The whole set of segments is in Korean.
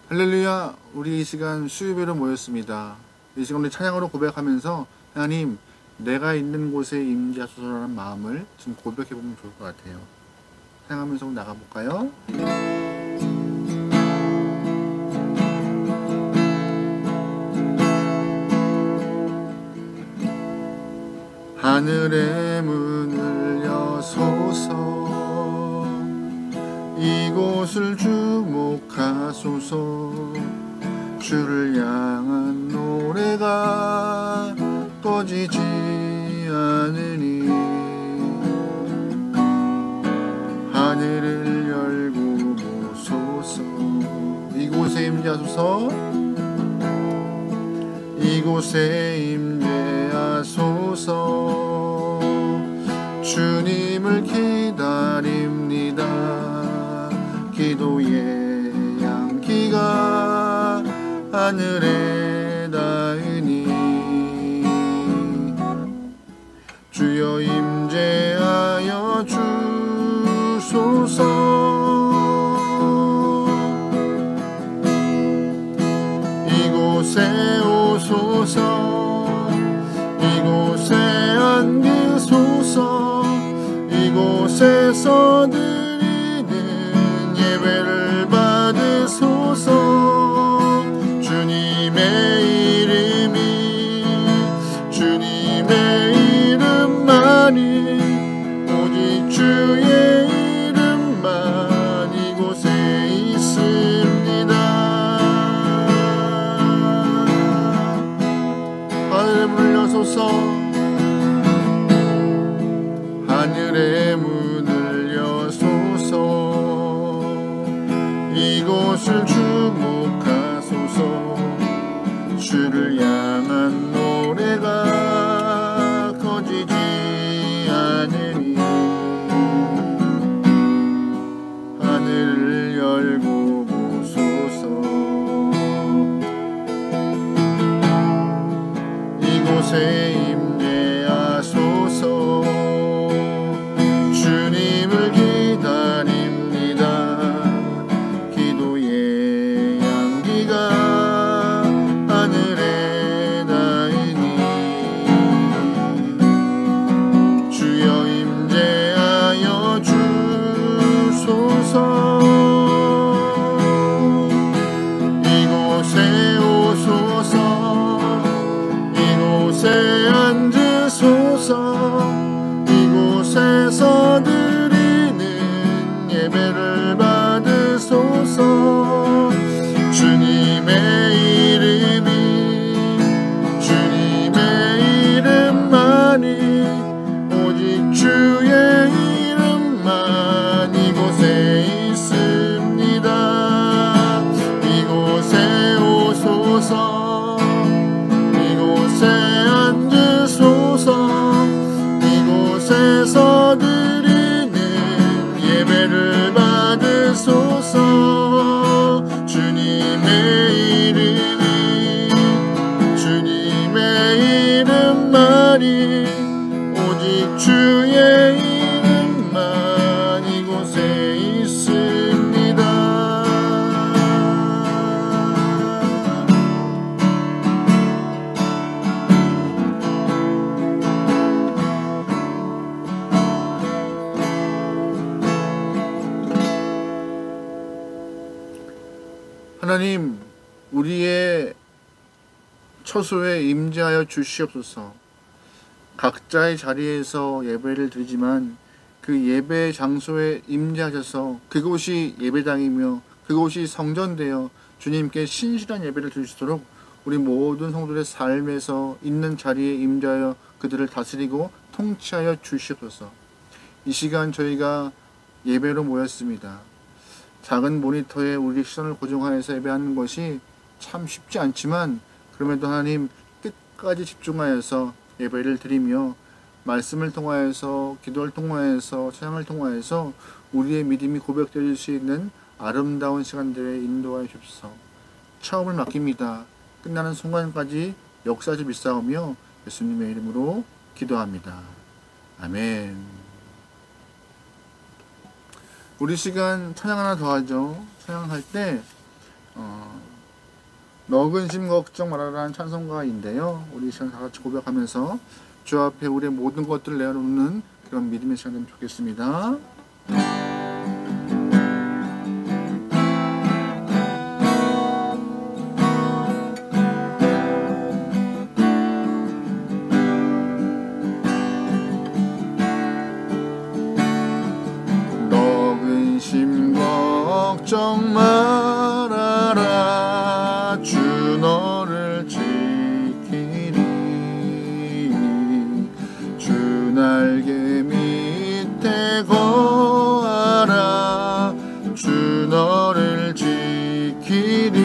할렐루야. 우리 이 시간 수요예배로 모였습니다. 이 시간 우리 찬양으로 고백하면서 하나님 내가 있는 곳에 임재하소서라는 마음을 지금 고백해보면 좋을 것 같아요. 찬양하면서 나가볼까요? 하늘의 문을 여소서, 이곳을 주목하소서. 주를 향한 노래가 꺼지지 않으니 하늘을 열고 보소서. 이곳에 임재하소서, 이곳에 임재하소서. 주님을 기다립니다. 기도의 향기가 하늘에 닿으니 주여 임재하여 주소서. 이곳에 오소서, 이곳에 앉으소서. 이곳에서 드리는 예배를 받으소서. 주님의 이름이, 주님의 이름만이, 오직 주의 이름만 이곳에 있습니다. 하늘에 문을 여소서, 하늘의 문을 여소서. 이곳을 주목하소서. 주를 향한 노래가 꺼지지 않으니 하늘을 열고 보소서. 이곳에 임재하소서. 주님을 기다립니다. 기도의 향기가 하늘에 닿으니 주여 임재하여 주소서. 이곳에 오소서, 이곳에 앉으소서. 이곳에서 드리는 예배를 받으소서. 주님의 이름이, 주님의 이름만이, 오직 주의 이름만 이곳에 있습니다. 이곳에 오소서, 이곳에 앉으소서. 이곳에서 드리는 예배를 받으소서. 주님의 이름이, 주님의 이름만이, 오직 주의 이름만 이곳에 있습니다. 하나님, 우리의 처소에 임재하여 주시옵소서. 각자의 자리에서 예배를 드리지만 그 예배 장소에 임재하셔서 그곳이 예배당이며 그곳이 성전되어 주님께 신실한 예배를 드릴 수 있도록 우리 모든 성도들의 삶에서 있는 자리에 임재하여 그들을 다스리고 통치하여 주시옵소서. 이 시간 저희가 예배로 모였습니다. 작은 모니터에 우리 시선을 고정하여서 예배하는 것이 참 쉽지 않지만 그럼에도 하나님 끝까지 집중하여서 예배를 드리며 말씀을 통하여서, 기도를 통하여서, 찬양을 통하여서 우리의 믿음이 고백될 수 있는 아름다운 시간들에 인도하여 주옵소서. 처음을 맡깁니다. 끝나는 순간까지 역사하지 믿사오며 예수님의 이름으로 기도합니다. 아멘. 우리 시간 찬양 하나 더 하죠. 찬양할 때 너 근심 걱정 말아라는 찬송가인데요. 우리 시간 다 같이 고백하면서 주 앞에 우리의 모든 것들을 내어놓는 그런 믿음의 시간 되면 좋겠습니다. 너 근심 걱정 말아라 주 너를 지키리 주 날개 밑에 거하라 주 너를 지키리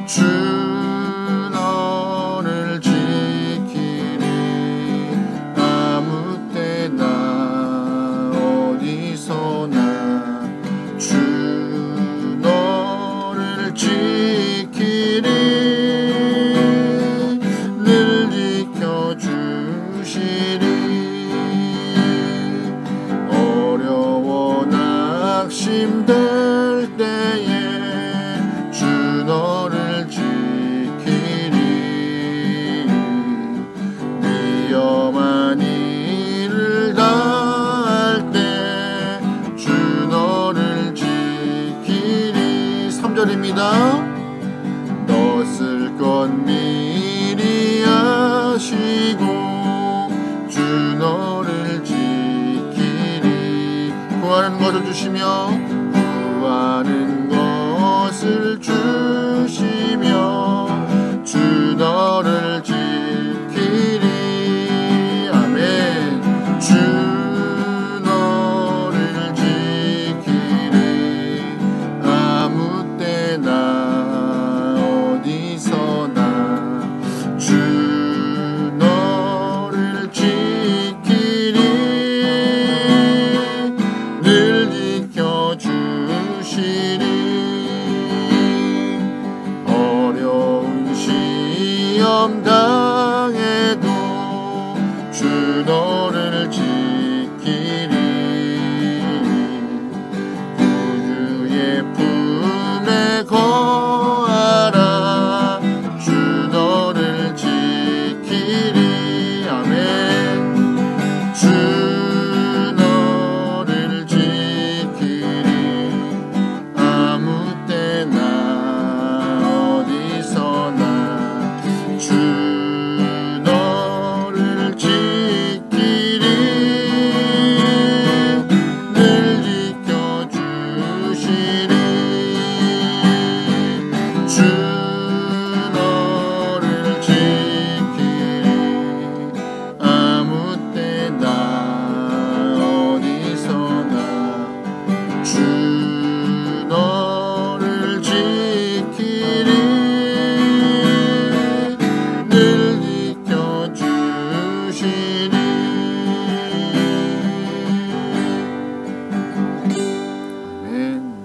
주 너를 지키리 아무 때나 어디서나 주 너를 지키리 늘 지켜주시리 어려워 낙심될 때에 주 너를 지키리 위험한 일을 당할 때 주 너를 지키리 3절입니다. 너 쓸 것 미리 아시고 주 너를 지키리 구하는 것을 주시며 구하는 것을 주시며 주 너를 지키리 아멘 주 너를 지키리 아무 때나 어디서나 주 너를 지키리 늘 지켜주시리 어려운 시험 당해도 주 너를 지키리 구주의 품에 거하라 주 너를 지키리 아멘 주 너를 지키리 아무 때나 어디서나 주 너를 지키리 늘 지켜주시리 주 너를 지키리 아무 때나 어디서나 주 너를 지키리 늘 지켜주시리 아멘.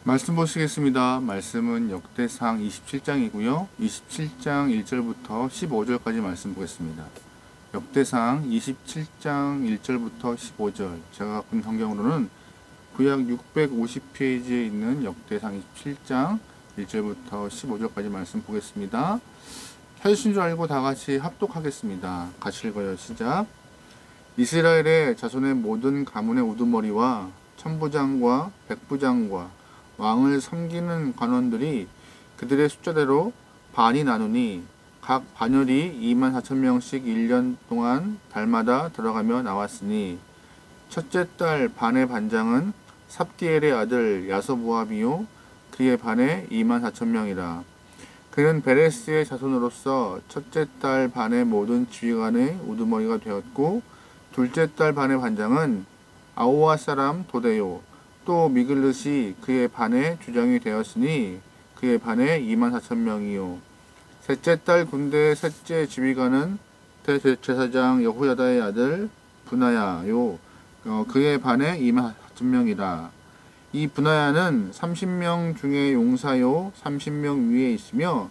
말씀 보시겠습니다. 말씀은 역대상 27장이고요. 27장 1절부터 15절까지 말씀 보겠습니다. 역대상 27장 1절부터 15절 제가 갖고 있는 성경으로는 구약 650페이지에 있는 역대상 27장 1절부터 15절까지 말씀 보겠습니다. 찾으신 줄 알고 다 같이 합독하겠습니다. 같이 읽어요. 시작. 이스라엘의 자손의 모든 가문의 우두머리와 천부장과 백부장과 왕을 섬기는 관원들이 그들의 숫자대로 반이 나누니 각 반열이 24,000명씩 1년 동안 달마다 들어가며 나왔으니 첫째 달 반의 반장은 삽디엘의 아들 야소보암이요 그의 반에 24,000명이라. 그는 베레스의 자손으로서 첫째 달 반의 모든 지휘관의 우두머리가 되었고 둘째 달 반의 반장은 아오아 사람 도데요 또 미글르시 그의 반의 주장이 되었으니 그의 반에 24,000명이요 셋째 달 군대의 셋째 지휘관은 대제사장 여호야다의 아들 분하야요 그의 반에 24,000명이라. 이 분하야는 30명 중에 용사요 30명 위에 있으며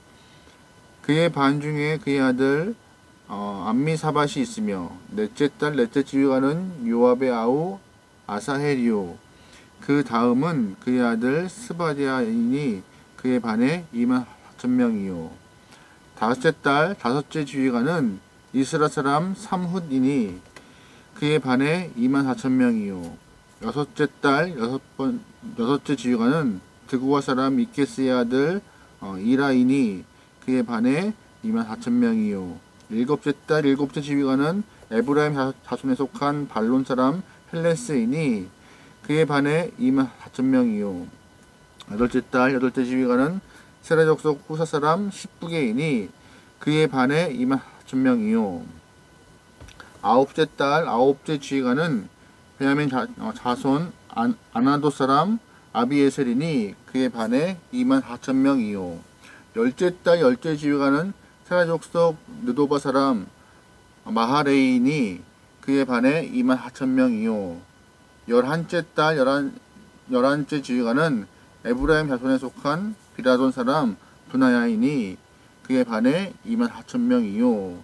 그의 반 중에 그의 아들 암미사밧이 있으며 넷째 딸 넷째 지휘관은 요압의 아우 아사헬이요 그 다음은 그의 아들 스바디아이니 그의 반에 24,000명이요. 다섯째 달 다섯째 지휘관은 이스라 사람 삼훗이니 그의 반에 24,000명이요. 여섯째 달 여섯째 지휘관은 드구와 사람 이케스의 아들 이라이니 그의 반에 24,000명이요. 일곱째 달 일곱째 지휘관은 에브라임 자손에 속한 발론 사람 헬레스이니 그의 반에 24,000명이요. 여덟째 달 여덟째 지휘관은 세라 족속 후사 사람 십부게이니 그의 반에 24,000명이요. 아홉째 달 아홉째 지휘관은 베냐민 자손 아나도 사람 아비에셀이니 그의 반에 24,000명이요. 열째 달 열째 지휘관은 세라 족속 느도바 사람 마하레이니 그의 반에 24,000명이요. 열한째 달 열한째 지휘관은 에브라임 자손에 속한 비라돈 사람 분하야이니 그의 반에 24,000명이요.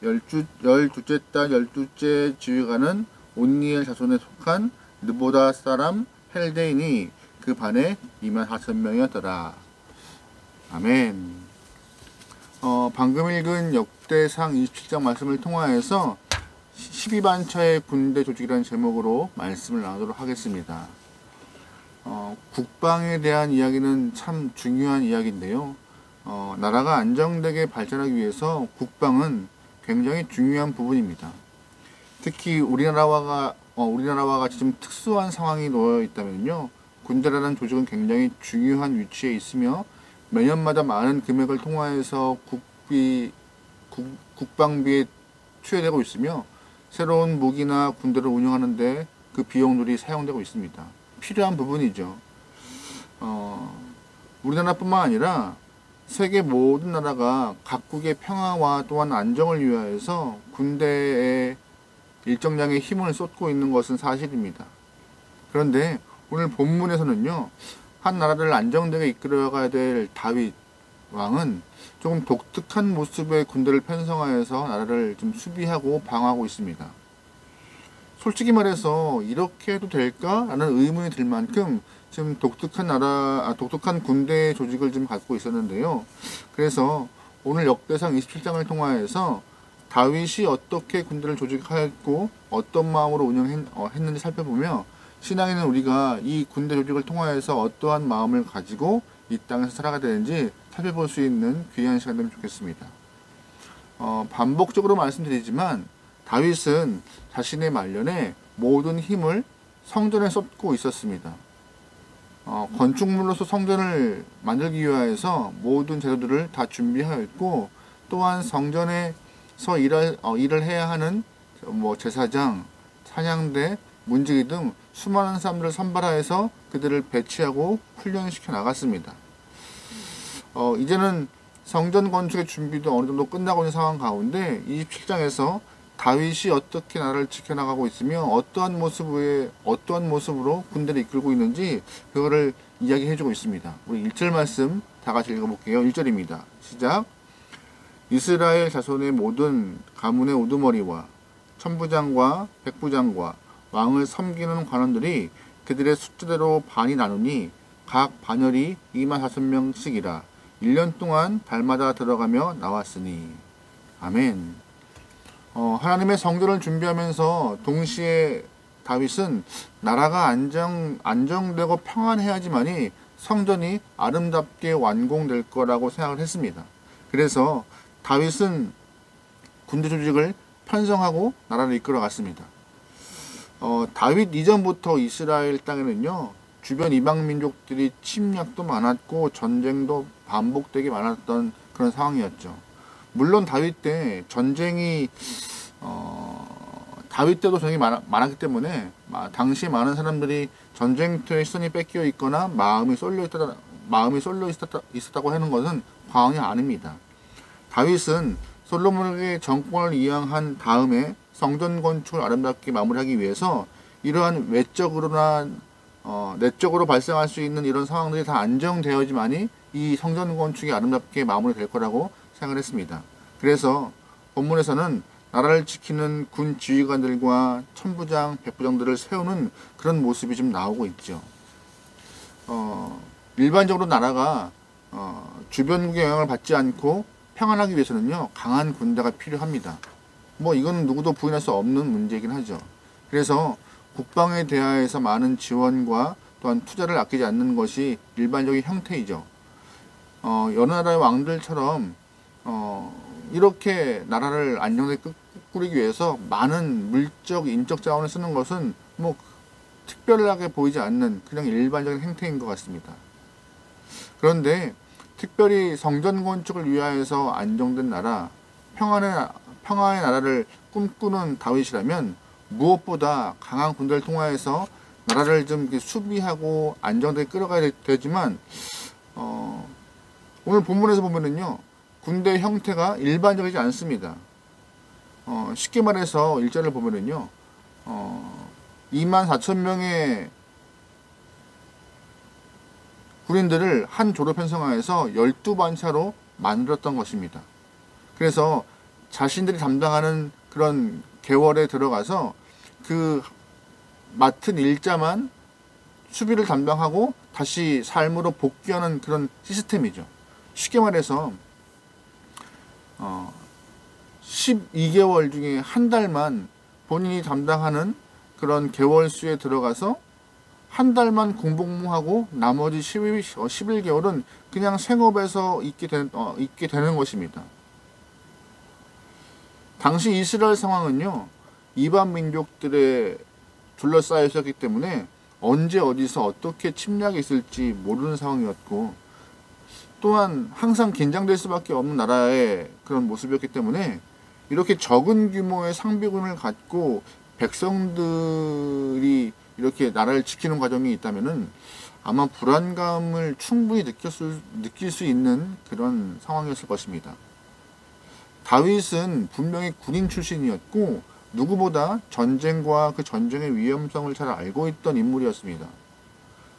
열두째 달 열두째 지휘관은 온니엘 자손에 속한 느보다 사람 헬데이니 그 반에 24,000명이었더라. 아멘. 방금 읽은 역대상 27장 말씀을 통하여서 12반차의 군대 조직이라는 제목으로 말씀을 나누도록 하겠습니다. 국방에 대한 이야기는 참 중요한 이야기인데요. 나라가 안정되게 발전하기 위해서 국방은 굉장히 중요한 부분입니다. 특히 우리나라와 같이 좀 특수한 상황이 놓여 있다면요. 군대라는 조직은 굉장히 중요한 위치에 있으며 매년마다 많은 금액을 통화해서 국방비에 투여되고 있으며 새로운 무기나 군대를 운영하는데 그 비용들이 사용되고 있습니다. 필요한 부분이죠. 우리나라뿐만 아니라 세계 모든 나라가 각국의 평화와 또한 안정을 위하여서 군대에 일정량의 힘을 쏟고 있는 것은 사실입니다. 그런데 오늘 본문에서는요, 한 나라를 안정되게 이끌어가야 될 다윗 왕은 조금 독특한 모습의 군대를 편성하여서 나라를 좀 수비하고 방어하고 있습니다. 솔직히 말해서 이렇게 해도 될까? 라는 의문이 들 만큼 지금 독특한 군대 조직을 좀 갖고 있었는데요. 그래서 오늘 역대상 27장을 통하여서 다윗이 어떻게 군대를 조직하였고 어떤 마음으로 운영했는지 살펴보며 신앙에는 우리가 이 군대 조직을 통하여서 어떠한 마음을 가지고 이 땅에서 살아가야 되는지 살펴볼 수 있는 귀한 시간 되면 좋겠습니다. 반복적으로 말씀드리지만 다윗은 자신의 말년에 모든 힘을 성전에 쏟고 있었습니다. 건축물로서 성전을 만들기 위하여서 모든 재료들을 다 준비하였고 또한 성전에서 일을 해야 하는 제사장, 찬양대, 문지기 등 수많은 사람들을 선발하여서 그들을 배치하고 훈련시켜 나갔습니다. 이제는 성전 건축의 준비도 어느 정도 끝나고 있는 상황 가운데 27장에서 다윗이 어떻게 나라를 지켜나가고 있으며 어떠한 모습으로 군대를 이끌고 있는지 그거를 이야기해주고 있습니다. 우리 1절 말씀 다 같이 읽어볼게요. 1절입니다. 시작. 이스라엘 자손의 모든 가문의 우두머리와 천부장과 백부장과 왕을 섬기는 관원들이 그들의 숫자대로 반이 나누니 각 반열이 24,000명씩이라 1년 동안 달마다 들어가며 나왔으니. 아멘. 하나님의 성전을 준비하면서 동시에 다윗은 나라가 안정되고 평안해야지만이 성전이 아름답게 완공될 거라고 생각을 했습니다. 그래서 다윗은 군대 조직을 편성하고 나라를 이끌어 갔습니다. 다윗 이전부터 이스라엘 땅에는요, 주변 이방 민족들이 침략도 많았고 전쟁도 반복되게 많았던 그런 상황이었죠. 물론 다윗 때 전쟁이 다윗 때도 전쟁이 많았기 때문에 당시 많은 사람들이 전쟁터에 시선이 뺏겨 있거나 마음이 쏠려 있었다고 하는 것은 과언이 아닙니다. 다윗은 솔로몬에게 정권을 이양한 다음에 성전 건축을 아름답게 마무리하기 위해서 이러한 내적으로 발생할 수 있는 이런 상황들이 다 안정되어야지만이 이 성전 건축이 아름답게 마무리될 거라고 생각을 했습니다. 그래서 본문에서는 나라를 지키는 군 지휘관들과 천부장, 백부장들을 세우는 그런 모습이 좀 나오고 있죠. 일반적으로 나라가 주변국의 영향을 받지 않고 평안하기 위해서는요, 강한 군대가 필요합니다. 뭐 이건 누구도 부인할 수 없는 문제이긴 하죠. 그래서 국방에 대하여서 많은 지원과 또한 투자를 아끼지 않는 것이 일반적인 형태이죠. 여러 나라의 왕들처럼 이렇게 나라를 안정되게 꾸리기 위해서 많은 물적, 인적 자원을 쓰는 것은 뭐 특별하게 보이지 않는 그냥 일반적인 행태인 것 같습니다. 그런데 특별히 성전 건축을 위하여서 안정된 나라, 평화의 나라를 꿈꾸는 다윗이라면 무엇보다 강한 군대를 통하여서 나라를 좀 수비하고 안정되게 끌어가야 되지만 오늘 본문에서 보면은요, 군대 형태가 일반적이지 않습니다. 쉽게 말해서 1절을 보면은요, 24,000명의 군인들을 한 조로 편성하여서 12반차로 만들었던 것입니다. 그래서 자신들이 담당하는 그런 계월에 들어가서 그 맡은 일자만 수비를 담당하고 다시 삶으로 복귀하는 그런 시스템이죠. 쉽게 말해서 12개월 중에 한 달만 본인이 담당하는 그런 개월수에 들어가서 한 달만 공복무하고 나머지 11개월은 그냥 생업에서 있게 되는 것입니다. 당시 이스라엘 상황은요, 이방 민족들에 둘러싸여 있었기 때문에 언제 어디서 어떻게 침략이 있을지 모르는 상황이었고, 또한 항상 긴장될 수밖에 없는 나라의 그런 모습이었기 때문에 이렇게 적은 규모의 상비군을 갖고 백성들이 이렇게 나라를 지키는 과정이 있다면은 아마 불안감을 충분히 느낄 수 있는 그런 상황이었을 것입니다. 다윗은 분명히 군인 출신이었고 누구보다 전쟁과 그 전쟁의 위험성을 잘 알고 있던 인물이었습니다.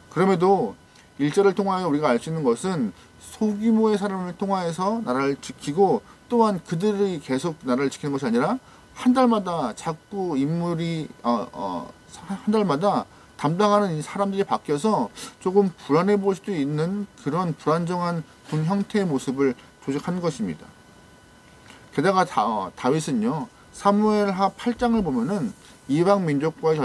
그럼에도 일절을 통하여 우리가 알 수 있는 것은 소규모의 사람을 통하여서 나라를 지키고 또한 그들이 계속 나라를 지키는 것이 아니라 한 달마다 자꾸 인물이 한 달마다 담당하는 사람들이 바뀌어서 조금 불안해 보일 수도 있는 그런 불안정한 군 형태의 모습을 조직한 것입니다. 게다가 다윗은요, 사무엘하 8장을 보면은 이방 민족과의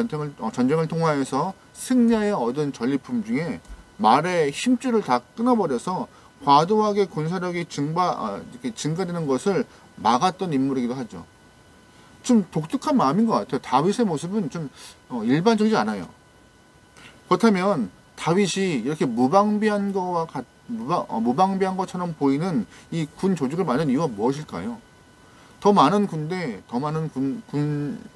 전쟁을 통하여서 승리에 얻은 전리품 중에 말의 힘줄을 다 끊어버려서 과도하게 군사력이 증가되는 것을 막았던 인물이기도 하죠. 좀 독특한 마음인 것 같아요. 다윗의 모습은 좀 일반적이지 않아요. 그렇다면 다윗이 이렇게 무방비한 것처럼 보이는 이 군 조직을 만든 이유가 무엇일까요? 더 많은 군대, 더 많은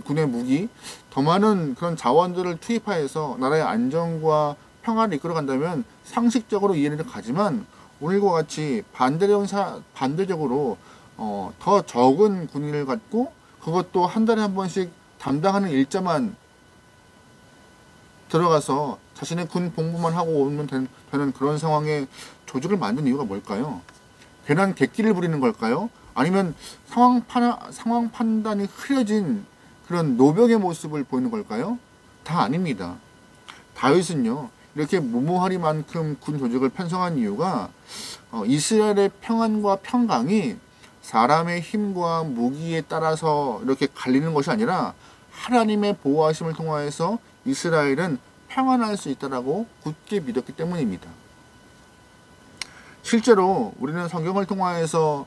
군의 무기, 더 많은 그런 자원들을 투입하여서 나라의 안정과 평화를 이끌어간다면 상식적으로 이해는 가지만 오늘과 같이 반대적으로 더 적은 군인을 갖고 그것도 한 달에 한 번씩 담당하는 일자만 들어가서 자신의 군 복무만 하고 오면 되는 그런 상황에 조직을 만든 이유가 뭘까요? 괜한 객기를 부리는 걸까요? 아니면 상황 판단이 흐려진 그런 노병의 모습을 보이는 걸까요? 다 아닙니다. 다윗은요, 이렇게 무모하리만큼 군 조직을 편성한 이유가 이스라엘의 평안과 평강이 사람의 힘과 무기에 따라서 이렇게 갈리는 것이 아니라 하나님의 보호하심을 통하여서 이스라엘은 평안할 수 있다라고 굳게 믿었기 때문입니다. 실제로 우리는 성경을 통하여서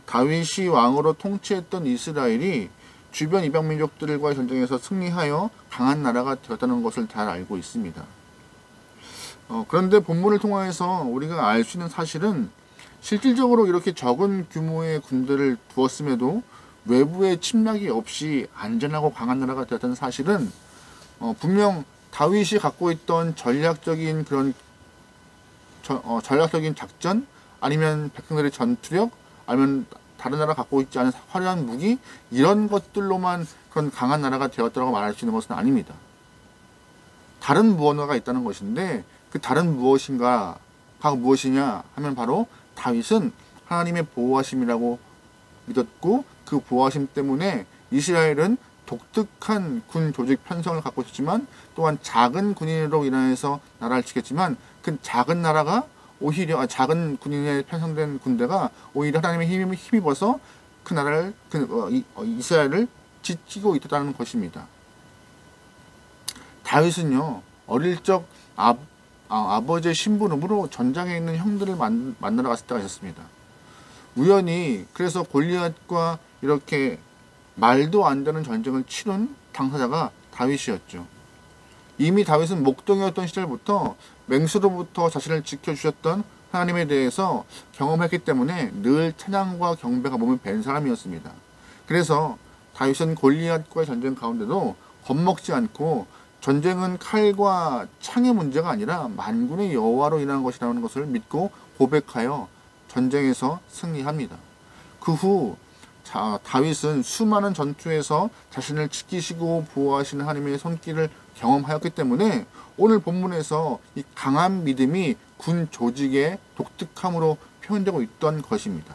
다윗이 왕으로 통치했던 이스라엘이 주변 이방 민족들과의 전쟁에서 승리하여 강한 나라가 되었다는 것을 잘 알고 있습니다. 그런데 본문을 통하여서 우리가 알 수 있는 사실은 실질적으로 이렇게 적은 규모의 군대를 두었음에도 외부의 침략이 없이 안전하고 강한 나라가 되었다는 사실은 분명 다윗이 갖고 있던 전략적인 작전, 아니면 백성들의 전투력, 아니면 다른 나라 갖고 있지 않은 화려한 무기, 이런 것들로만 그런 강한 나라가 되었다고 말할 수 있는 것은 아닙니다. 다른 무언가가 있다는 것인데 그 다른 무엇이냐 하면 바로 다윗은 하나님의 보호하심이라고 믿었고 그 보호하심 때문에 이스라엘은 독특한 군 조직 편성을 갖고 있었지만 또한 작은 군인으로 인하여서 나라를 지켰지만 그 작은 나라가 오히려 작은 군인에 편성된 군대가 오히려 하나님의 힘입어서 그 나라를 이스라엘을 지키고 있었다는 것입니다. 다윗은요 어릴 적 아버지의 심부름으로 전장에 있는 형들을 만나러 갔을 때가 있었습니다. 우연히 그래서 골리앗과 이렇게 말도 안 되는 전쟁을 치른 당사자가 다윗이었죠. 이미 다윗은 목동이었던 시절부터 맹수로부터 자신을 지켜주셨던 하나님에 대해서 경험했기 때문에 늘 찬양과 경배가 몸에 밴 사람이었습니다. 그래서 다윗은 골리앗과의 전쟁 가운데도 겁먹지 않고 전쟁은 칼과 창의 문제가 아니라 만군의 여호와로 인한 것이라는 것을 믿고 고백하여 전쟁에서 승리합니다. 그 후 다윗은 수많은 전투에서 자신을 지키시고 보호하시는 하나님의 손길을 경험하였기 때문에 오늘 본문에서 이 강한 믿음이 군 조직의 독특함으로 표현되고 있던 것입니다.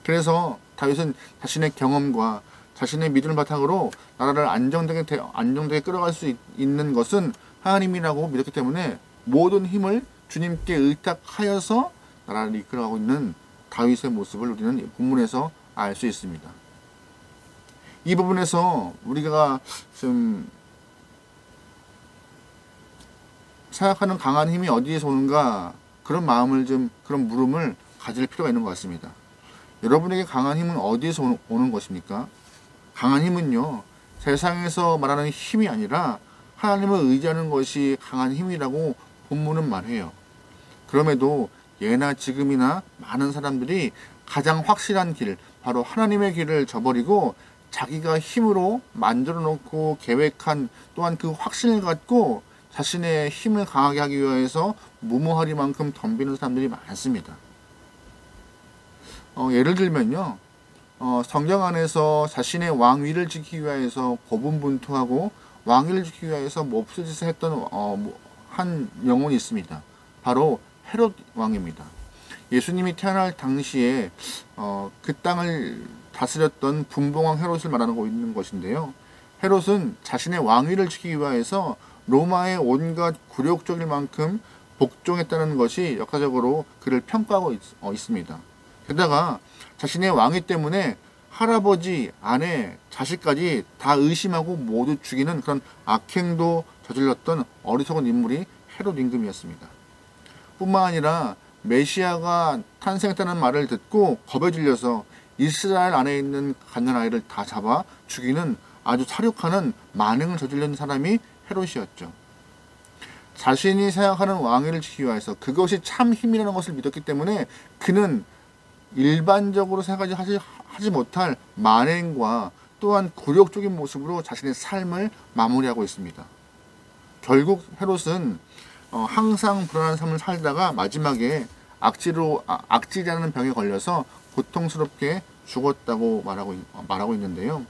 그래서 다윗은 자신의 경험과 자신의 믿음을 바탕으로 나라를 안정되게 끌어갈 수 있는 것은 하나님이라고 믿었기 때문에 모든 힘을 주님께 의탁하여서 나라를 이끌어가고 있는 다윗의 모습을 우리는 본문에서 알 수 있습니다. 이 부분에서 우리가 좀 생각하는 강한 힘이 어디에서 오는가 그런 물음을 가질 필요가 있는 것 같습니다. 여러분에게 강한 힘은 어디에서 오는 것입니까? 강한 힘은요 세상에서 말하는 힘이 아니라 하나님을 의지하는 것이 강한 힘이라고 본문은 말해요. 그럼에도 예나 지금이나 많은 사람들이 가장 확실한 길, 바로 하나님의 길을 저버리고 자기가 힘으로 만들어 놓고 계획한 또한 그 확신을 갖고 자신의 힘을 강하게 하기 위해서 무모하리만큼 덤비는 사람들이 많습니다. 예를 들면요, 성경 안에서 자신의 왕위를 지키기 위해서 고분분투하고 왕위를 지키기 위해서 몹쓸 짓을 했던 한 영혼이 있습니다. 바로 헤롯 왕입니다. 예수님이 태어날 당시에 그 땅을 다스렸던 분봉왕 헤롯을 말하고 있는 것인데요. 헤롯은 자신의 왕위를 지키기 위해서 로마의 온갖 굴욕적일 만큼 복종했다는 것이 역사적으로 그를 평가하고 있습니다. 게다가 자신의 왕위 때문에 할아버지, 아내, 자식까지 다 의심하고 모두 죽이는 그런 악행도 저질렀던 어리석은 인물이 헤롯 임금이었습니다. 뿐만 아니라 메시아가 탄생했다는 말을 듣고 겁에 질려서 이스라엘 안에 있는 갓난아이를 다 잡아 죽이는 아주 사륙하는 만행을 저지른 사람이 헤롯이었죠. 자신이 생각하는 왕위를 지키기 위해서 그것이 참 힘이라는 것을 믿었기 때문에 그는 일반적으로 생각하지 못할 만행과 또한 굴욕적인 모습으로 자신의 삶을 마무리하고 있습니다. 결국 헤롯은 항상 불안한 삶을 살다가 마지막에 악질이라는 병에 걸려서 고통스럽게 죽었다고 말하고 있는데요.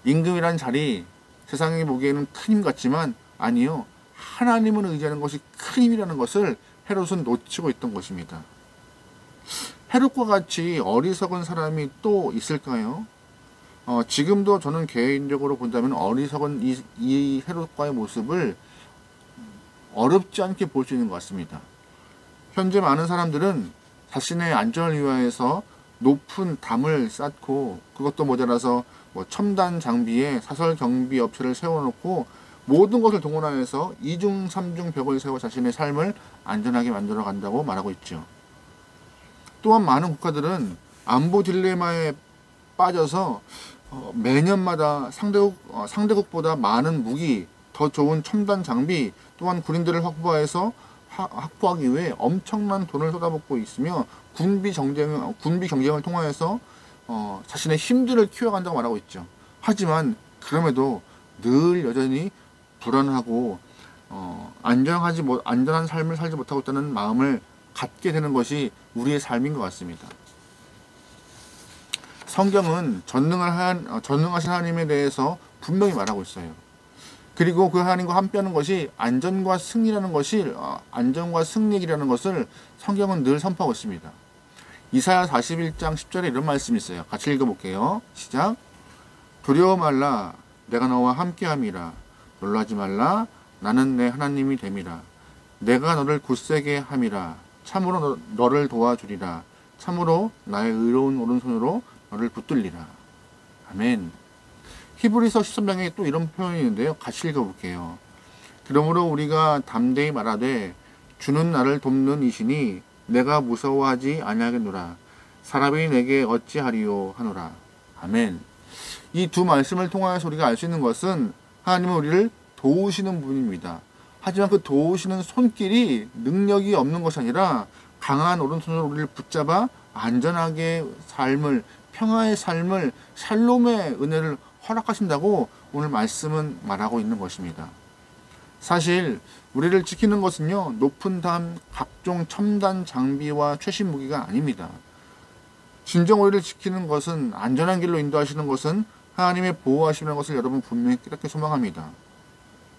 임금이라는 자리 세상에 보기에는 큰 힘 같지만 아니요, 하나님을 의지하는 것이 큰 힘이라는 것을 헤롯은 놓치고 있던 것입니다. 헤롯과 같이 어리석은 사람이 또 있을까요? 지금도 저는 개인적으로 본다면 어리석은 이 헤롯과의 모습을 어렵지 않게 볼 수 있는 것 같습니다. 현재 많은 사람들은 자신의 안전을 위하여서 높은 담을 쌓고 그것도 모자라서 첨단 장비에 사설 경비 업체를 세워놓고 모든 것을 동원하여서 2중 3중 벽을 세워 자신의 삶을 안전하게 만들어 간다고 말하고 있죠. 또한 많은 국가들은 안보 딜레마에 빠져서 매년마다 상대국보다 많은 무기, 더 좋은 첨단 장비, 또한 군인들을 확보하기 위해 엄청난 돈을 쏟아붓고 있으며 군비 경쟁을 통하여서 자신의 힘들을 키워간다고 말하고 있죠. 하지만 그럼에도 늘 여전히 불안하고 안전한 삶을 살지 못하고 있다는 마음을 갖게 되는 것이 우리의 삶인 것 같습니다. 성경은 전능하신 하나님에 대해서 분명히 말하고 있어요. 그리고 그 하나님과 함께하는 것이 안전과 승리라는 것을 성경은 늘 선포하고 있습니다. 이사야 41장 10절에 이런 말씀이 있어요. 같이 읽어볼게요. 시작. 두려워 말라. 내가 너와 함께함이라. 놀라지 말라. 나는 내 하나님이 됨이라. 내가 너를 굳세게 함이라. 참으로 너를 도와주리라. 참으로 나의 의로운 오른손으로 너를 붙들리라. 아멘. 히브리서 13장에 또 이런 표현이 있는데요. 같이 읽어볼게요. 그러므로 우리가 담대히 말하되 주는 나를 돕는 이시니 내가 무서워하지 아니하겠노라. 사람이 내게 어찌하리요 하노라. 아멘. 이 두 말씀을 통하여서 우리가 알 수 있는 것은 하나님은 우리를 도우시는 분입니다. 하지만 그 도우시는 손길이 능력이 없는 것이 아니라 강한 오른손으로 우리를 붙잡아 안전하게 삶을, 평화의 삶을, 샬롬의 은혜를 허락하신다고 오늘 말씀은 말하고 있는 것입니다. 사실 우리를 지키는 것은요, 높은 담, 각종 첨단 장비와 최신 무기가 아닙니다. 진정 우리를 지키는 것은, 안전한 길로 인도하시는 것은 하나님의 보호하시는 것을 여러분 분명히 깨닫게 소망합니다.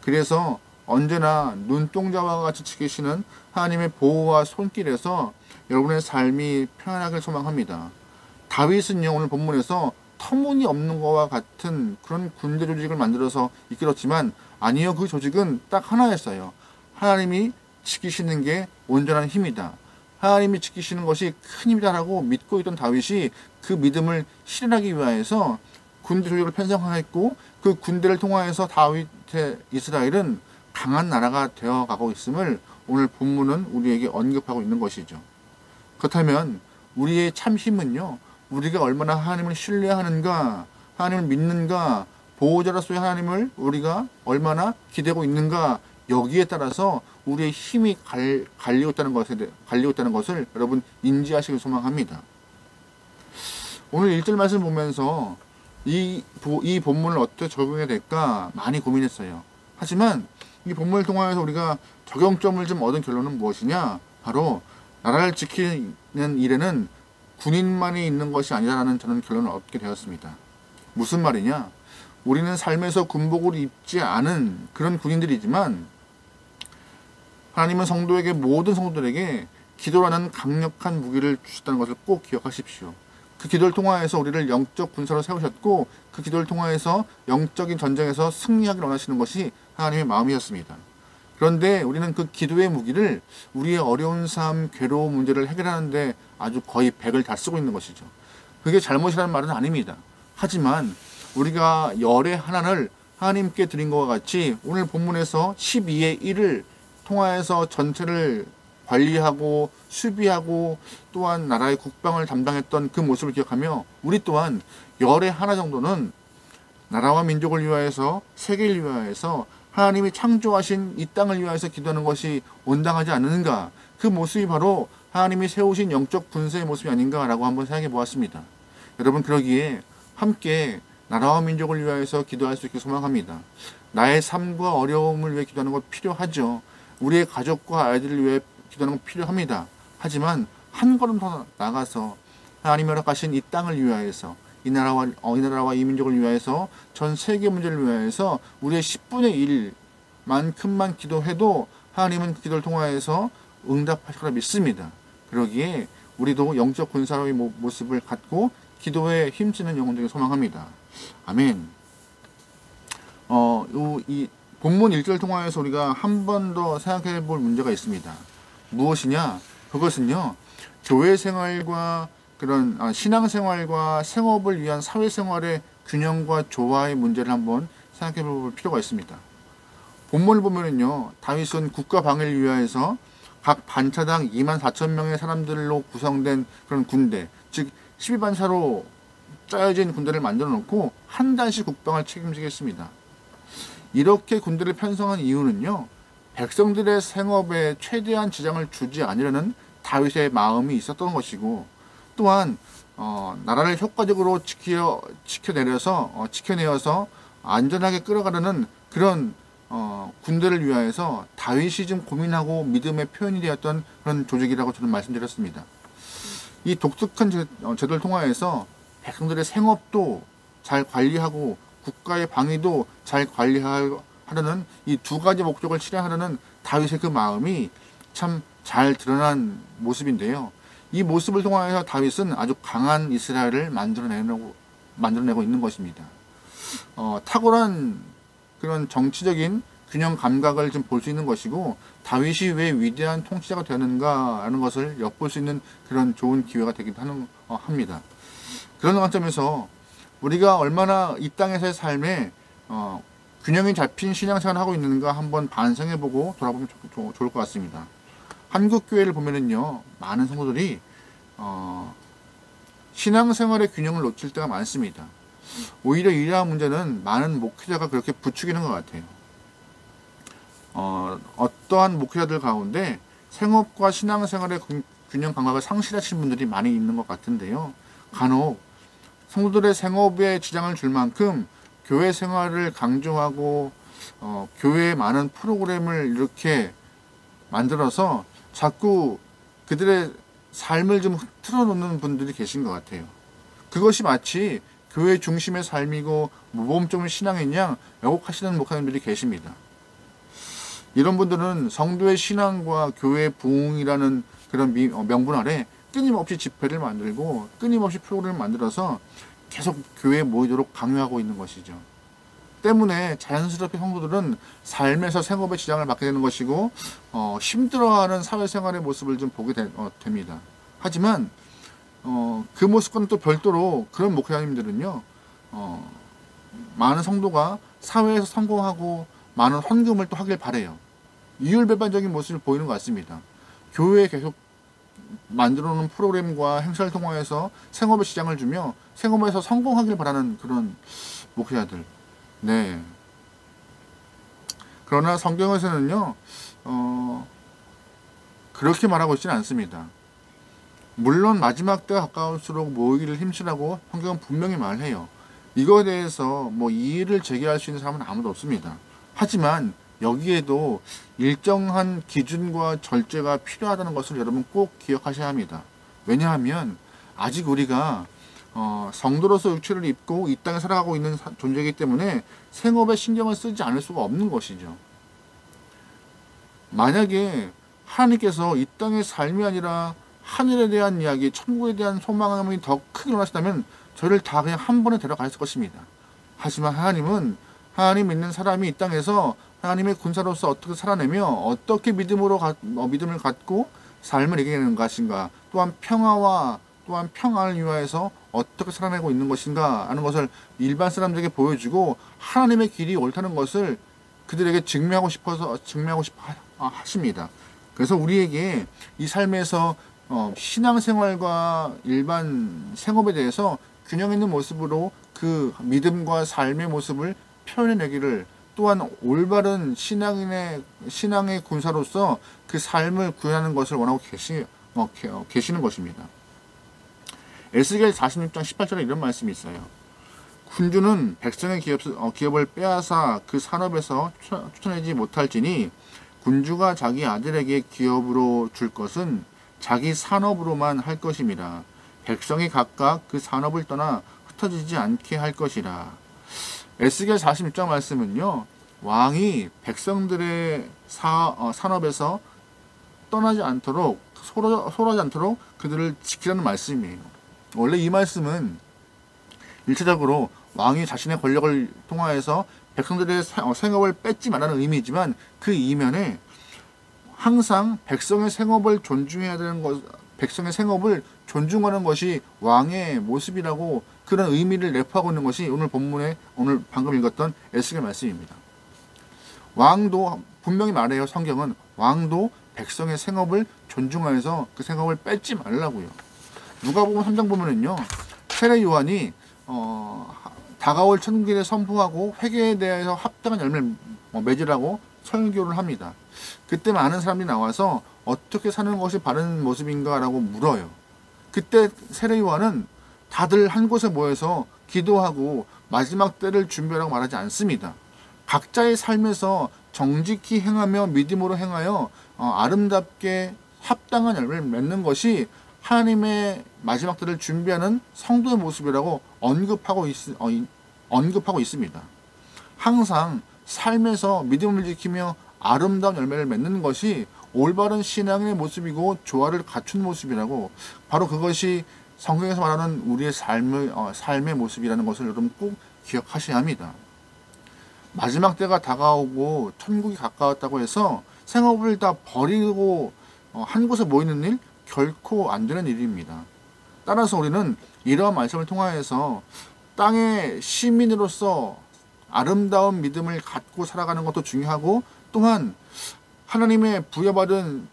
그래서 언제나 눈동자와 같이 지키시는 하나님의 보호와 손길에서 여러분의 삶이 편안하길 소망합니다. 다윗은요, 오늘 본문에서 터무니없는 것과 같은 그런 군대 조직을 만들어서 이끌었지만 아니요, 그 조직은 딱 하나였어요. 하나님이 지키시는 게 온전한 힘이다. 하나님이 지키시는 것이 큰 힘이다라고 믿고 있던 다윗이 그 믿음을 실현하기 위하여서 군대 조직을 편성하였고, 그 군대를 통하여서 다윗의 이스라엘은 강한 나라가 되어가고 있음을 오늘 본문은 우리에게 언급하고 있는 것이죠. 그렇다면 우리의 참 힘은요, 우리가 얼마나 하나님을 신뢰하는가, 하나님을 믿는가, 보호자로서의 하나님을 우리가 얼마나 기대고 있는가, 여기에 따라서 우리의 힘이 갈리고 있다는 것을 여러분 인지하시길 소망합니다. 오늘 1절 말씀 보면서 이 본문을 어떻게 적용해야 될까 많이 고민했어요. 하지만 이 본문을 통하여서 우리가 적용점을 좀 얻은 결론은 무엇이냐? 바로 나라를 지키는 일에는 군인만이 있는 것이 아니라는 저는 결론을 얻게 되었습니다. 무슨 말이냐? 우리는 삶에서 군복을 입지 않은 그런 군인들이지만 하나님은 성도에게, 모든 성도들에게 기도라는 강력한 무기를 주셨다는 것을 꼭 기억하십시오. 그 기도를 통하여서 우리를 영적 군사로 세우셨고, 그 기도를 통하여서 영적인 전쟁에서 승리하기를 원하시는 것이 하나님의 마음이었습니다. 그런데 우리는 그 기도의 무기를 우리의 어려운 삶, 괴로운 문제를 해결하는데 아주 거의 100을 다 쓰고 있는 것이죠. 그게 잘못이라는 말은 아닙니다. 하지만 우리가 열의 하나를 하나님께 드린 것과 같이 오늘 본문에서 12의 1을 통하여서 전체를 관리하고 수비하고 또한 나라의 국방을 담당했던 그 모습을 기억하며, 우리 또한 열의 하나 정도는 나라와 민족을 위하여서, 세계를 위하여서, 하나님이 창조하신 이 땅을 위하여서 기도하는 것이 온당하지 않는가, 그 모습이 바로 하나님이 세우신 영적 군세의 모습이 아닌가라고 한번 생각해 보았습니다. 여러분, 그러기에 함께 나라와 민족을 위하여서 기도할 수 있게 소망합니다. 나의 삶과 어려움을 위해 기도하는 것 필요하죠. 우리의 가족과 아이들을 위해 기도하는 것 필요합니다. 하지만 한 걸음 더 나가서 하나님이 허락하신 이 땅을 위하여서, 이 나라와 이 민족을 위하여서, 전 세계 문제를 위하여서 우리의 10분의 1만큼만 기도해도 하나님은 그 기도를 통하여서 응답하실 거라 믿습니다. 그러기에 우리도 영적 군사로의 모습을 갖고 기도에 힘쓰는 영혼들에게 소망합니다. 아멘. 이 본문 1절을 통하여서 우리가 한 번 더 생각해 볼 문제가 있습니다. 무엇이냐? 그것은요, 교회 생활과 그런 신앙생활과 생업을 위한 사회생활의 균형과 조화의 문제를 한번 생각해 볼 필요가 있습니다. 본문을 보면은요, 다윗은 국가 방해를 위하여서 각 반차당 24,000명의 사람들로 구성된 그런 군대, 즉 12반차로 짜여진 군대를 만들어 놓고 한 달씩 국방을 책임지겠습니다. 이렇게 군대를 편성한 이유는요, 백성들의 생업에 최대한 지장을 주지 않으려는 다윗의 마음이 있었던 것이고, 또한 나라를 효과적으로 지켜내어서 안전하게 끌어가려는 그런 군대를 위하여서 다윗이 좀 고민하고 믿음의 표현이 되었던 그런 조직이라고 저는 말씀드렸습니다. 이 독특한 제도를 통하여서 백성들의 생업도 잘 관리하고 국가의 방위도 잘 관리하려는 이 두 가지 목적을 실행하려는 다윗의 그 마음이 참 잘 드러난 모습인데요. 이 모습을 통하여서 다윗은 아주 강한 이스라엘을 만들어내고 있는 것입니다. 탁월한 그런 정치적인 균형 감각을 좀 볼 수 있는 것이고, 다윗이 왜 위대한 통치자가 되었는가 하는 것을 엿볼 수 있는 그런 좋은 기회가 되기도 합니다. 그런 관점에서 우리가 얼마나 이 땅에서의 삶에 균형이 잡힌 신앙생활을 하고 있는가 한번 반성해보고 돌아보면 좋을 것 같습니다. 한국 교회를 보면은요, 많은 성도들이 신앙생활의 균형을 놓칠 때가 많습니다. 오히려 이러한 문제는 많은 목회자가 그렇게 부추기는 것 같아요. 어떠한 목회자들 가운데 생업과 신앙생활의 균형 감각을 상실하신 분들이 많이 있는 것 같은데요. 간혹 성도들의 생업에 지장을 줄 만큼 교회 생활을 강조하고 교회에 많은 프로그램을 이렇게 만들어서 자꾸 그들의 삶을 좀 흐트러 놓는 분들이 계신 것 같아요. 그것이 마치 교회 중심의 삶이고 모범적인 신앙인 양 왜곡하시는 목사님들이 계십니다. 이런 분들은 성도의 신앙과 교회의 부흥이라는 그런 명분 아래 끊임없이 집회를 만들고 끊임없이 프로그램을 만들어서 계속 교회에 모이도록 강요하고 있는 것이죠. 때문에 자연스럽게 성도들은 삶에서 생업에 지장을 받게 되는 것이고 힘들어하는 사회생활의 모습을 좀 보게 됩니다. 하지만 그 모습과는 또 별도로 그런 목회자님들은요, 많은 성도가 사회에서 성공하고 많은 헌금을 또 하길 바래요. 이율배반적인 모습을 보이는 것 같습니다. 교회에 계속 만들어 놓은 프로그램과 행사를 통하여서 생업에 지장을 주며 생업에서 성공하길 바라는 그런 목회자들. 네. 그러나 성경에서는요, 그렇게 말하고 있지는 않습니다. 물론 마지막 때가 가까울수록 모이기를 힘쓰라고 성경은 분명히 말해요. 이거에 대해서 뭐 이의를 제기할 수 있는 사람은 아무도 없습니다. 하지만 여기에도 일정한 기준과 절제가 필요하다는 것을 여러분 꼭 기억하셔야 합니다. 왜냐하면 아직 우리가 성도로서 육체를 입고 이 땅에 살아가고 있는 존재이기 때문에 생업에 신경을 쓰지 않을 수가 없는 것이죠. 만약에 하나님께서 이 땅의 삶이 아니라 하늘에 대한 이야기, 천국에 대한 소망이 더 크게 원하시다면 저희를 다 그냥 한 번에 데려갔을 것입니다. 하지만 하나님 믿는 사람이 이 땅에서 하나님의 군사로서 어떻게 살아내며 어떻게 믿음을 갖고 삶을 이겨내는 것인가, 또한 평화와 또한 평안을 위하여서 어떻게 살아내고 있는 것인가 하는 것을 일반 사람들에게 보여주고 하나님의 길이 옳다는 것을 그들에게 증명하고 싶어 하십니다. 그래서 우리에게 이 삶에서 신앙생활과 일반 생업에 대해서 균형 있는 모습으로 그 믿음과 삶의 모습을 표현해내기를, 또한 올바른 신앙의 군사로서 그 삶을 구현하는 것을 원하고 계시는 것입니다. 에스겔 46장 18절에 이런 말씀이 있어요. 군주는 백성의 기업을 빼앗아 그 산업에서 추천하지 못할지니 군주가 자기 아들에게 기업으로 줄 것은 자기 산업으로만 할 것임이라. 백성이 각각 그 산업을 떠나 흩어지지 않게 할 것이라. 에스겔 46장 말씀은요, 왕이 백성들의 산업에서 떠나지 않도록, 소홀하지 않도록 그들을 지키라는 말씀이에요. 원래 이 말씀은 일차적으로 왕이 자신의 권력을 통하여서 백성들의 생업을 뺏지 말라는 의미이지만, 그 이면에 항상 백성의 생업을 존중해야 되는 것, 백성의 생업을 존중하는 것이 왕의 모습이라고, 그런 의미를 내포하고 있는 것이 오늘 본문에 오늘 방금 읽었던 에스겔 말씀입니다. 왕도 분명히 말해요. 성경은 왕도 백성의 생업을 존중하여서 그 생업을 뺏지 말라고요. 누가복음 3장 보면은요, 세례 요한이 다가올 천국에 선포하고 회개에 대해서 합당한 열매를 맺으라고 설교를 합니다. 그때 많은 사람들이 나와서 어떻게 사는 것이 바른 모습인가 라고 물어요. 그때 세례 요한은 다들 한 곳에 모여서 기도하고 마지막 때를 준비하라고 말하지 않습니다. 각자의 삶에서 정직히 행하며 믿음으로 행하여 아름답게 합당한 열매를 맺는 것이 하나님의 마지막 때를 준비하는 성도의 모습이라고 언급하고 있습니다. 항상 삶에서 믿음을 지키며 아름다운 열매를 맺는 것이 올바른 신앙의 모습이고 조화를 갖춘 모습이라고, 바로 그것이 성경에서 말하는 우리의 삶의 모습이라는 것을 여러분 꼭 기억하셔야 합니다. 마지막 때가 다가오고 천국이 가까웠다고 해서 생업을 다 버리고 한 곳에 모이는 일 결코 안 되는 일입니다. 따라서 우리는 이러한 말씀을 통하여서 땅의 시민으로서 아름다운 믿음을 갖고 살아가는 것도 중요하고, 또한 하나님의 부여받은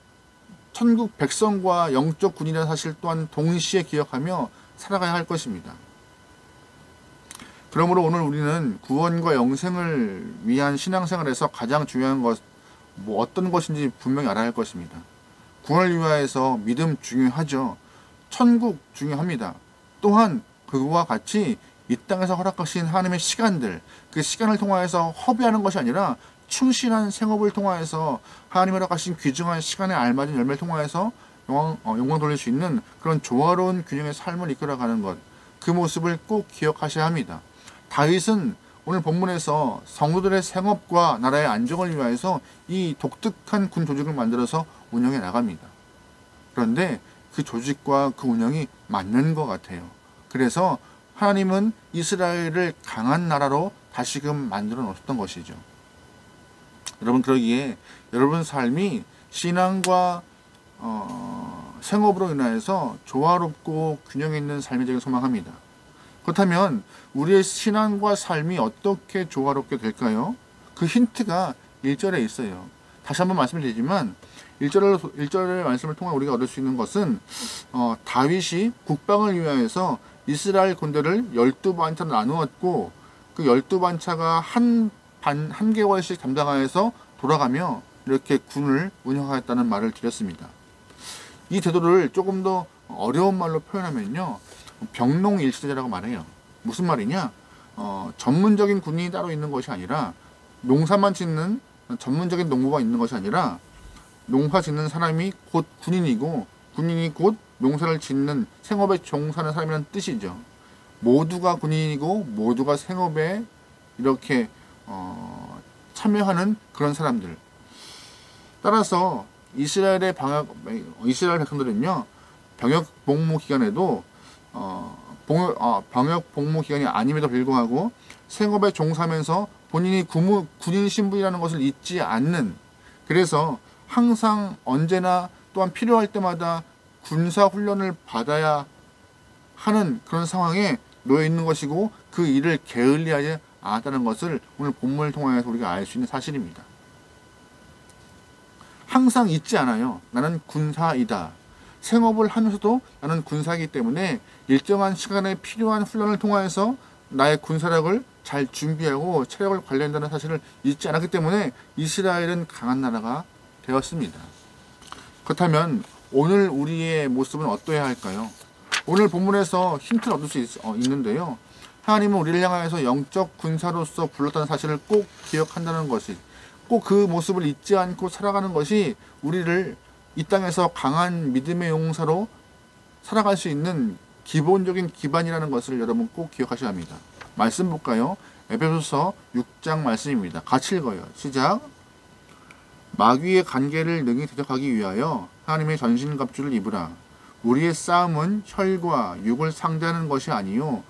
천국 백성과 영적 군이라는 사실 또한 동시에 기억하며 살아가야 할 것입니다. 그러므로 오늘 우리는 구원과 영생을 위한 신앙생활에서 가장 중요한 것, 어떤 것인지 분명히 알아야 할 것입니다. 구원을 위하여서 믿음 중요하죠. 천국 중요합니다. 또한 그와 같이 이 땅에서 허락하신 하나님의 시간들, 그 시간을 통하여서 허비하는 것이 아니라 충실한 생업을 통하여서 하나님이 허락하신 귀중한 시간에 알맞은 열매를 통하여서 영광 돌릴 수 있는 그런 조화로운 균형의 삶을 이끌어가는 것, 그 모습을 꼭 기억하셔야 합니다. 다윗은 오늘 본문에서 성도들의 생업과 나라의 안정을 위하여서 이 독특한 군 조직을 만들어서 운영해 나갑니다. 그런데 그 조직과 그 운영이 맞는 것 같아요. 그래서 하나님은 이스라엘을 강한 나라로 다시금 만들어 놓으셨던 것이죠. 여러분, 그러기에 여러분 삶이 신앙과 생업으로 인하여서 조화롭고 균형 있는 삶이 되길 소망합니다. 그렇다면 우리의 신앙과 삶이 어떻게 조화롭게 될까요? 그 힌트가 1절에 있어요. 다시 한번 말씀을 드리지만 1절의 말씀을 통해 우리가 얻을 수 있는 것은 다윗이 국방을 위하여서 이스라엘 군대를 12반차로 나누었고, 그 12반차가 한 개월씩 담당하여서 돌아가며 이렇게 군을 운영하였다는 말을 드렸습니다. 이 제도를 조금 더 어려운 말로 표현하면요, 병농일치제라고 말해요. 무슨 말이냐? 전문적인 군인이 따로 있는 것이 아니라, 농사만 짓는 전문적인 농부가 있는 것이 아니라, 농사 짓는 사람이 곧 군인이고, 군인이 곧 농사를 짓는 생업에 종사하는 사람이라는 뜻이죠. 모두가 군인이고 모두가 생업에 이렇게 참여하는 그런 사람들. 따라서 이스라엘 백성들은요, 병역 복무 기간에도 병역 복무 기간이 아님에도 불구하고 생업에 종사하면서 본인이 군인 신분이라는 것을 잊지 않는, 그래서 항상 언제나 또한 필요할 때마다 군사 훈련을 받아야 하는 그런 상황에 놓여 있는 것이고, 그 일을 게을리하지 않았다는 것을 오늘 본문을 통해서 우리가 알 수 있는 사실입니다. 항상 잊지 않아요. 나는 군사이다. 생업을 하면서도 나는 군사이기 때문에 일정한 시간에 필요한 훈련을 통하여서 나의 군사력을 잘 준비하고 체력을 관리한다는 사실을 잊지 않았기 때문에 이스라엘은 강한 나라가 되었습니다. 그렇다면 오늘 우리의 모습은 어떠해야 할까요? 오늘 본문에서 힌트를 얻을 수 있는데요. 하나님은 우리를 향하여서 영적 군사로서 불렀다는 사실을 꼭 기억한다는 것이, 꼭 그 모습을 잊지 않고 살아가는 것이 우리를 이 땅에서 강한 믿음의 용사로 살아갈 수 있는 기본적인 기반이라는 것을 여러분 꼭 기억하셔야 합니다. 말씀 볼까요? 에베소서 6장 말씀입니다. 같이 읽어요. 시작. 마귀의 관계를 능히 대적하기 위하여 하나님의 전신갑주를 입으라. 우리의 싸움은 혈과 육을 상대하는 것이 아니요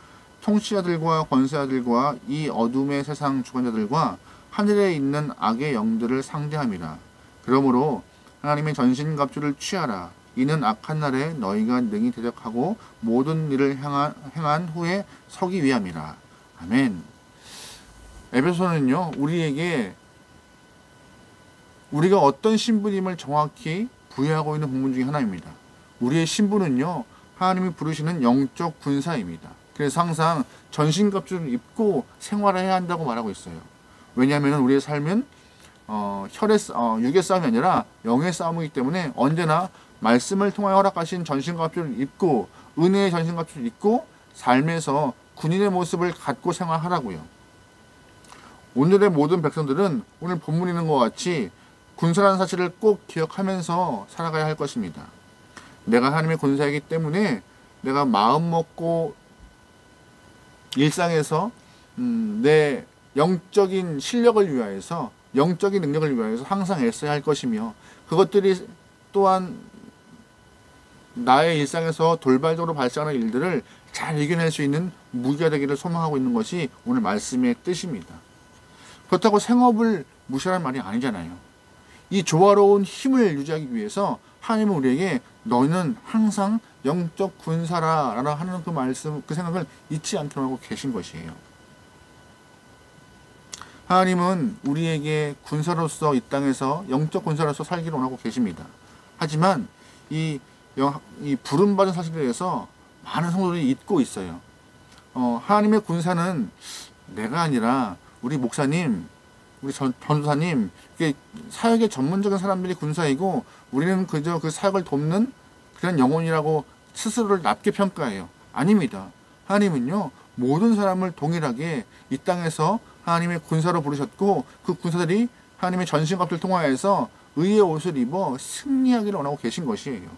통치자들과 권세자들과 이 어둠의 세상 주관자들과 하늘에 있는 악의 영들을 상대함이라. 그러므로 하나님의 전신갑주를 취하라. 이는 악한 날에 너희가 능히 대적하고 모든 일을 행한 후에 서기 위함이라. 아멘. 에베소는요, 우리가 어떤 신분임을 정확히 부여하고 있는 본문 중에 하나입니다. 우리의 신분은요, 하나님이 부르시는 영적 군사입니다. 그래서 항상 전신갑주를 입고 생활해야 한다고 말하고 있어요. 왜냐하면 우리의 삶은 육의 싸움이 아니라 영의 싸움이기 때문에 언제나 말씀을 통하여 허락하신 전신갑주를 입고, 은혜의 전신갑주를 입고 삶에서 군인의 모습을 갖고 생활하라고요. 오늘의 모든 백성들은 오늘 본문에 있는 것 같이 군사라는 사실을 꼭 기억하면서 살아가야 할 것입니다. 내가 하나님의 군사이기 때문에 내가 마음 먹고 일상에서 내 영적인 실력을 위하여서 영적인 능력을 위하여서 항상 애써야 할 것이며, 그것들이 또한 나의 일상에서 돌발적으로 발생하는 일들을 잘 이겨낼 수 있는 무기가 되기를 소망하고 있는 것이 오늘 말씀의 뜻입니다. 그렇다고 생업을 무시하는 말이 아니잖아요. 이 조화로운 힘을 유지하기 위해서 하나님은 우리에게 너희는 항상 영적 군사라라고 하는 그 말씀, 그 생각을 잊지 않게 하고 계신 것이에요. 하나님은 우리에게 군사로서 이 땅에서 영적 군사로서 살기를 원하고 계십니다. 하지만 이 부름받은 사실에 대해서 많은 성도들이 잊고 있어요. 하나님의 군사는 내가 아니라 우리 목사님, 우리 전도사님, 사역의 전문적인 사람들이 군사이고 우리는 그저 그 사역을 돕는 그런 영혼이라고 스스로를 낮게 평가해요. 아닙니다. 하나님은요, 모든 사람을 동일하게 이 땅에서 하나님의 군사로 부르셨고, 그 군사들이 하나님의 전신갑주를 통하여서 의의 옷을 입어 승리하기를 원하고 계신 것이에요.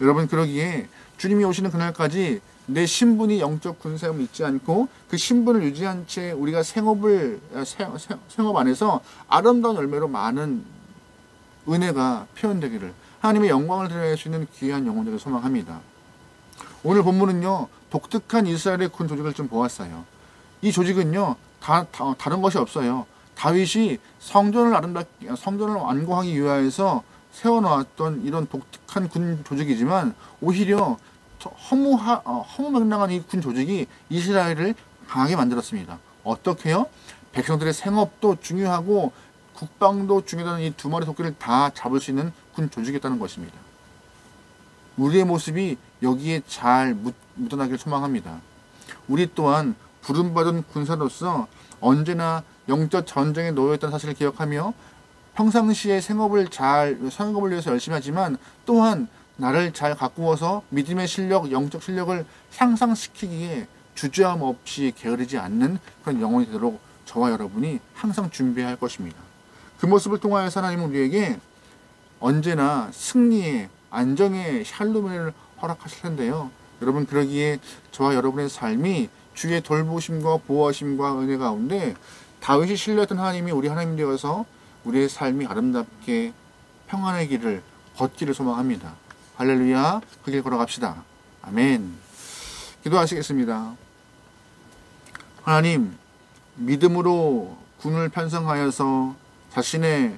여러분, 그러기에 주님이 오시는 그날까지 내 신분이 영적 군사임을 잊지 않고 그 신분을 유지한 채 우리가 생업 안에서 아름다운 열매로 많은 은혜가 표현되기를, 하나님의 영광을 드러낼 수 있는 귀한 영혼들을 소망합니다. 오늘 본문은요, 독특한 이스라엘의 군 조직을 좀 보았어요. 이 조직은요, 다른 것이 없어요. 다윗이 성전을 완공하기 위하여서 세워놓았던 이런 독특한 군 조직이지만, 오히려 허무맹랑한 이 군 조직이 이스라엘을 강하게 만들었습니다. 어떻게요? 백성들의 생업도 중요하고 국방도 중요하다는 이 두 마리 토끼를 다 잡을 수 있는 군 조직이었다는 것입니다. 우리의 모습이 여기에 잘 묻어나길 소망합니다. 우리 또한 부름받은 군사로서 언제나 영적 전쟁에 놓여있다는 사실을 기억하며 평상시에 생업을 위해서 열심히 하지만, 또한 나를 잘 가꾸어서 믿음의 실력, 영적 실력을 향상시키기에 주저함 없이 게으르지 않는 그런 영혼이 되도록 저와 여러분이 항상 준비해야 할 것입니다. 그 모습을 통하여서 하나님은 우리에게 언제나 승리의, 안정의 샬롬을 허락하실 텐데요. 여러분, 그러기에 저와 여러분의 삶이 주의 돌보심과 보호하심과 은혜 가운데 다윗이 신뢰했던 하나님이 우리 하나님 되어서 우리의 삶이 아름답게 평안의 길을 걷기를 소망합니다. 할렐루야. 그 길 걸어갑시다. 아멘. 기도하시겠습니다. 하나님, 믿음으로 군을 편성하여서 자신의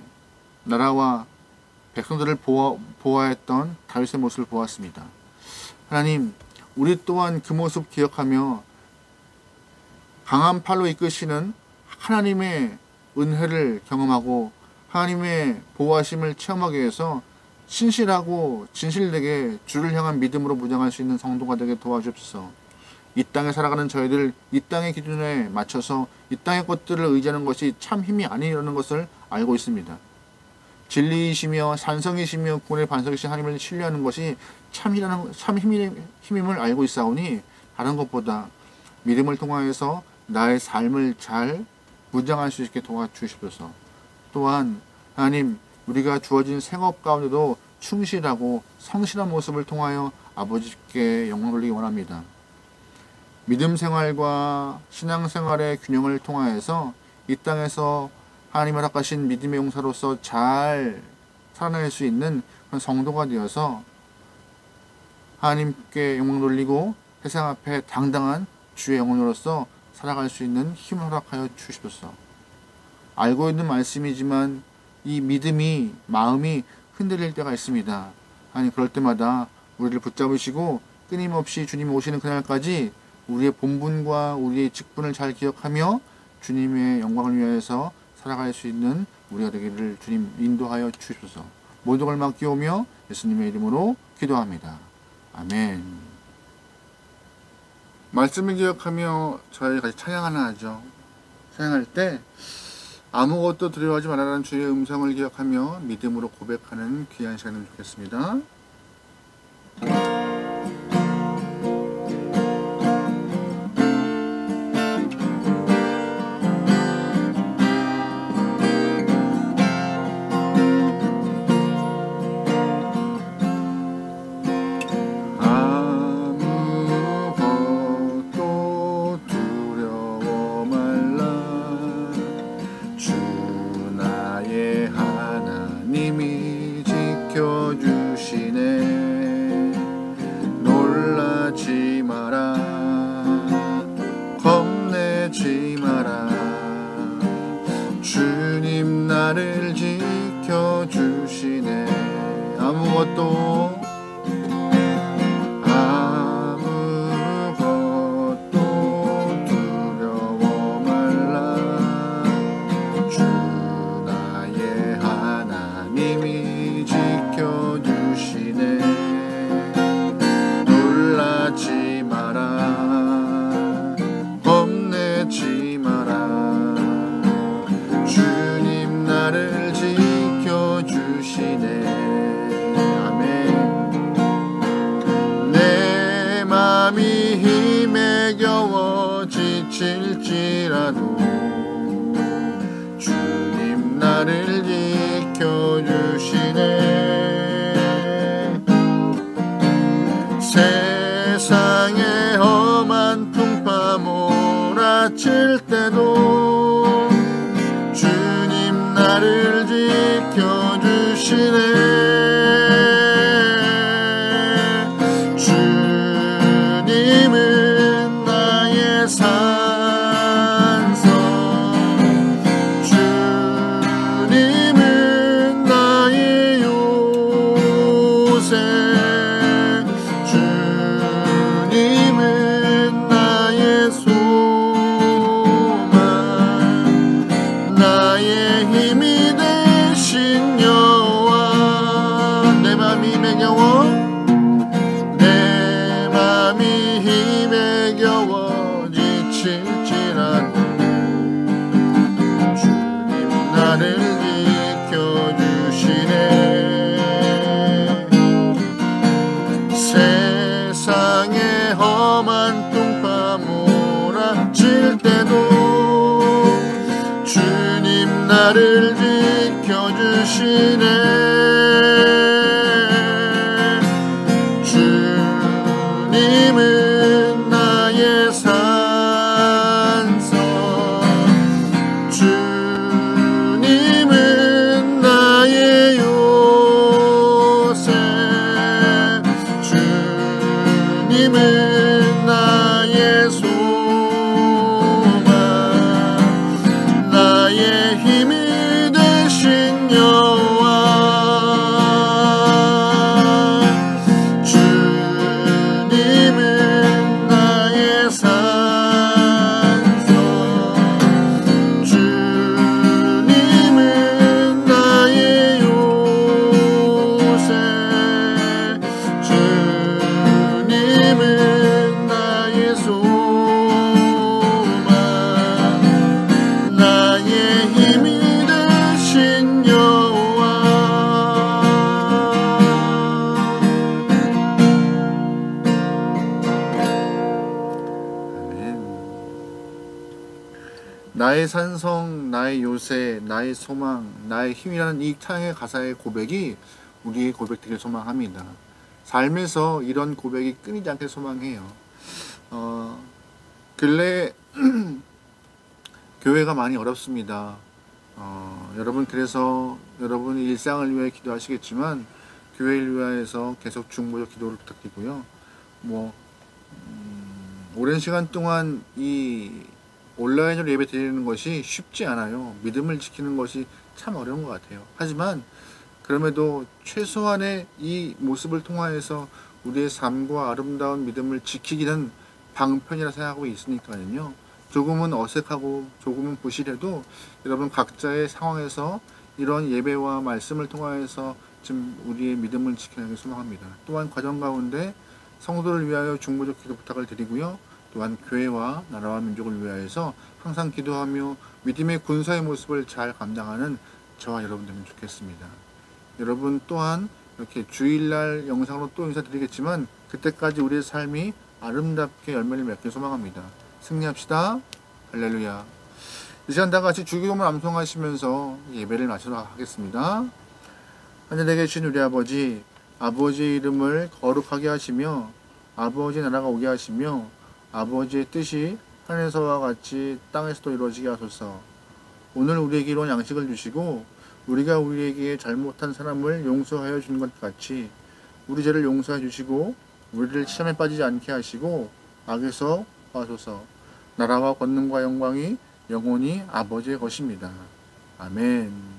나라와 백성들을 보호했던 다윗의 모습을 보았습니다. 하나님, 우리 또한 그 모습 기억하며 강한 팔로 이끄시는 하나님의 은혜를 경험하고 하나님의 보호하심을 체험하기 위해서 신실하고 진실되게 주를 향한 믿음으로 무장할 수 있는 성도가 되게 도와주옵소서. 이 땅에 살아가는 저희들, 이 땅의 기준에 맞춰서 이 땅의 것들을 의지하는 것이 참 힘이 아니라는 것을 알고 있습니다. 진리이시며 산성이시며 구원의 반석이신 하나님을 신뢰하는 것이 참 힘임을 알고 있사오니, 다른 것보다 믿음을 통하여서 나의 삶을 잘 무장할 수 있게 도와주시옵소서. 또한 하나님, 우리가 주어진 생업 가운데도 충실하고 성실한 모습을 통하여 아버지께 영광 돌리기 원합니다. 믿음 생활과 신앙 생활의 균형을 통하여서 이 땅에서 하나님 허락하신 믿음의 용사로서 잘 살아낼 수 있는 그런 성도가 되어서 하나님께 영광 돌리고 세상 앞에 당당한 주의 영혼으로서 살아갈 수 있는 힘을 허락하여 주시옵소서. 알고 있는 말씀이지만 이 믿음이, 마음이 흔들릴 때가 있습니다. 하나님, 그럴 때마다 우리를 붙잡으시고 끊임없이 주님 오시는 그날까지 우리의 본분과 우리의 직분을 잘 기억하며 주님의 영광을 위하여서 살아갈 수 있는 우리가 되기를 주님 인도하여 주시옵소서. 모든 걸 맡기오며 예수님의 이름으로 기도합니다. 아멘. 말씀을 기억하며 저희 같이 찬양 하나 하죠. 찬양할 때 아무것도 두려워하지 말라는 주의 음성을 기억하며 믿음으로 고백하는 귀한 시간이면 좋겠습니다. 아무것도 두려워 말라. 놀라지 마라. 주님 나를 지켜주시네. 아무것도 두려워 말라. 주 나의 하나님이 지켜주시네. 놀라지 마라. 겁내지 마라. 주님 나를 지켜주시네. 아멘. 내 맘이 힘에 겨워 지칠지라도 주님 나를 지켜주시네. 세상에 험한 풍파 몰아칠 때도 주님 나를 지켜주시네. 주님은 나의 산성, 주님은 나의 요새, 주님은 나의 소망, 나의 힘이 되신 여호와. 내 맘이 힘에 겨워, 내 맘이 힘에 겨워 지칠지라도 주님 나를 지켜주시네. 세상에 험한 풍파 몰아칠 때도 주님 나를 지켜주시네. 주님은 나의 산성, 주님은 나의 요새, 주님은 나의 소망, 나의 힘이 되신 여호와. 주님은 나의 산성, 주님은 나의 요새, 주님은 나의 소망, 나의 힘이 되신 여호와. 아멘. 나의 산성, 나의 요새, 나의 소망, 나의 힘이라는 이 찬양의 가사의 고백이 우리의 고백 되길 소망합니다. 삶에서 이런 고백이 끊이지 않게 소망해요. 근래 교회가 많이 어렵습니다. 여러분 그래서 여러분의 일상을 위해 기도하시겠지만 교회를 위하여서 계속 중보적 기도를 부탁드리고요. 오랜 시간 동안 이 온라인으로 예배 드리는 것이 쉽지 않아요. 믿음을 지키는 것이 참 어려운 것 같아요. 하지만 그럼에도 최소한의 이 모습을 통하여서 우리의 삶과 아름다운 믿음을 지키기는 방편이라 생각하고 있으니까요. 조금은 어색하고 조금은 부실해도 여러분 각자의 상황에서 이런 예배와 말씀을 통하여서 좀 우리의 믿음을 지키는 게 소망합니다. 또한 과정 가운데 성도를 위하여 중보적 기도 부탁을 드리고요. 또한 교회와 나라와 민족을 위하여서 항상 기도하며 믿음의 군사의 모습을 잘 감당하는 저와 여러분 되면 좋겠습니다. 여러분 또한 이렇게 주일날 영상으로 또 인사드리겠지만 그때까지 우리의 삶이 아름답게 열매를 맺길 소망합니다. 승리합시다. 할렐루야. 이 시간 다 같이 주기도문 암송하시면서 예배를 마치도록 하겠습니다. 하늘에 계신 우리 아버지, 아버지의 이름을 거룩하게 하시며 아버지의 나라가 오게 하시며 아버지의 뜻이 하늘에서와 같이 땅에서도 이루어지게 하소서. 오늘 우리에게 이런 양식을 주시고 우리가 우리에게 잘못한 사람을 용서하여 주는 것 같이 우리 죄를 용서해 주시고 우리를 시험에 빠지지 않게 하시고 악에서 하소서. 나라와 권능과 영광이 영원히 아버지의 것입니다. 아멘.